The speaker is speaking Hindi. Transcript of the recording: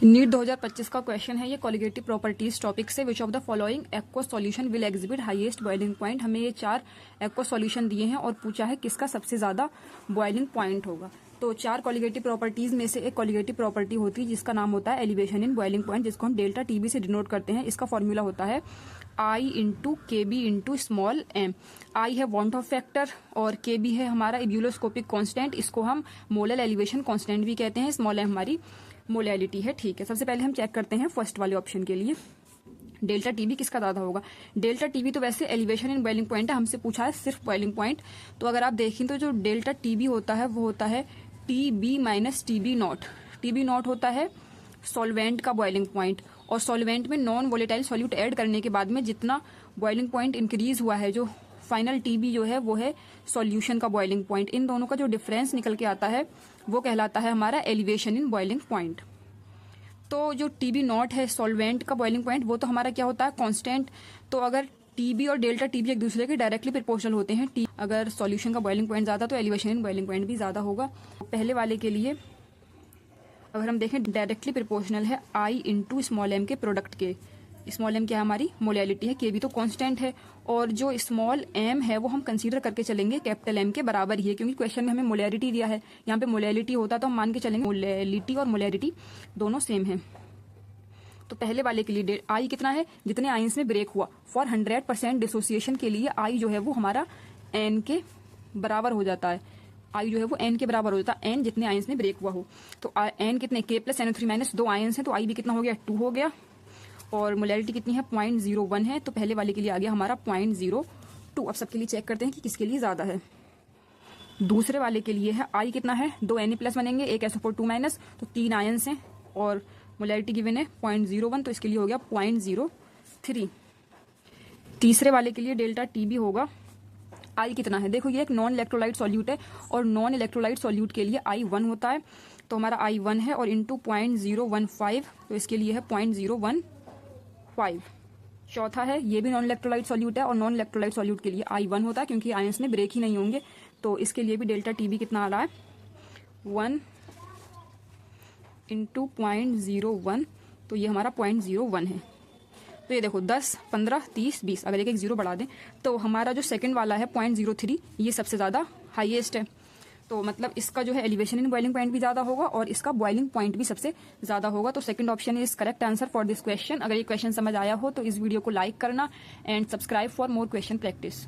नीट 2025 का क्वेश्चन है ये कोलिगेटिव प्रॉपर्टीज टॉपिक से। Which of the following aqueous solution will exhibit highest boiling point. हमें ये 4 एक्वस सॉल्यूशन दिए हैं और पूछा है किसका सबसे ज्यादा बॉइलिंग पॉइंट होगा। तो 4 कोलिगेटिव प्रॉपर्टीज में से एक कोलिगेटिव प्रॉपर्टी होती है जिसका नाम होता है एलिवेशन इन बॉइलिंग पॉइंट, जिसको हम डेल्टा टीबी से डिनोट करते हैं। इसका फॉर्मूला होता है आई इंटू के बी इंटू स्मॉल एम। आई है वॉन्ट ऑफ फैक्टर और के बी है हमारा इब्यूलोस्कोपिक कांस्टेंट, इसको हम मोलर एलिवेशन कांस्टेंट भी कहते हैं। स्मॉल एम हमारी मोलैलिटी है। ठीक है, सबसे पहले हम चेक करते हैं फर्स्ट वाले ऑप्शन के लिए डेल्टा टीबी किसका ज्यादा होगा। डेल्टा टीबी तो वैसे एलिवेशन इन बॉइलिंग पॉइंट है, हमसे पूछा है सिर्फ बॉइलिंग पॉइंट। तो अगर आप देखें तो जो डेल्टा टीबी होता है वो होता है TB minus TB naught. TB naught होता है सॉल्वेंट का बॉइलिंग पॉइंट, और सॉल्वेंट में नॉन वोलेटाइल सॉल्यूट ऐड करने के बाद में जितना बॉइलिंग पॉइंट इंक्रीज हुआ है, जो फाइनल टीबी जो है वो है सॉल्यूशन का बॉइलिंग पॉइंट। इन दोनों का जो डिफरेंस निकल के आता है वो कहलाता है हमारा एलिवेशन इन बॉइलिंग पॉइंट। तो जो टीबी नॉट है सॉल्वेंट का बॉइलिंग पॉइंट, वो तो हमारा क्या होता है कांस्टेंट। तो अगर टीबी और डेल्टा टीबी एक दूसरे के डायरेक्टली प्रोपोर्शनल होते हैं, अगर सॉल्यूशन का बॉइलिंग पॉइंट ज्यादा तो एलिवेशन इन बॉइलिंग पॉइंट भी ज्यादा होगा। पहले वाले के लिए अगर हम देखें डायरेक्टली प्रोपोर्शनल है आई इंटू स्मॉल एम के प्रोडक्ट के। स्मॉल एम क्या है हमारी मोलैलिटी है, के भी तो कांस्टेंट है, और जो स्मॉल एम है वो हम कंसीडर करके चलेंगे कैपिटल एम के बराबर ही है, क्योंकि क्वेश्चन में हमें मोलैरिटी दिया है। यहाँ पे मोलैलिटी होता तो हम मान के चलेंगे मोलैलिटी और मोलैरिटी दोनों सेम है। तो पहले वाले के लिए आई कितना है, जितने आयंस में ब्रेक हुआ। फॉर 100% डिसोसिएशन के लिए आई जो है वो हमारा एन के बराबर हो जाता है। आई जो है वो एन के बराबर हो जाता है, एन जितने आयंस में ब्रेक हुआ हो। तो एन कितने, के प्लस NO3 माइनस 2 आयंस है, तो आई भी कितना हो गया 2 हो गया। और मोलैरिटी कितनी है 0.01 है, तो पहले वाले के लिए आ गया हमारा 0.02। अब सबके लिए चेक करते हैं कि किसके लिए ज्यादा है। दूसरे वाले के लिए है आई कितना है 2 Na प्लस बनेंगे, एक SO4 2 माइनस, तो 3 आयंस हैं, और मोलैरिटी गिवन है 0.01, तो इसके लिए हो गया 0.03। तीसरे वाले के लिए डेल्टा टीबी होगा आई कितना है, देखो ये एक नॉन इलेक्ट्रोलाइट सॉल्यूट है, और नॉन इलेक्ट्रोलाइट सॉल्यूट के लिए आई 1 होता है, तो हमारा आई 1 है, और इंटू 0.015, तो इसके लिए है 0.015। चौथा है ये भी नॉन इलेक्ट्रोलाइट सॉल्यूट है, और नॉन इलेक्ट्रोलाइट सॉल्यूट के लिए आई 1 होता है, क्योंकि आयंस में ब्रेक ही नहीं होंगे। तो इसके लिए भी डेल्टा टीबी कितना आ रहा है 1 इंटू 0.01, तो ये हमारा 0.01 है। तो ये देखो 10, 15, 30, 20, अगर एक एक जीरो बढ़ा दें तो हमारा जो सेकंड वाला है 0.03, ये सबसे ज्यादा हाईएस्ट है। तो मतलब इसका जो है एलिवेशन इन बॉइलिंग पॉइंट भी ज्यादा होगा और इसका बॉइलिंग पॉइंट भी सबसे ज्यादा होगा। तो second option is correct answer for this question. अगर ये क्वेश्चन समझ आया हो तो इस वीडियो को लाइक करना and subscribe for more question practice.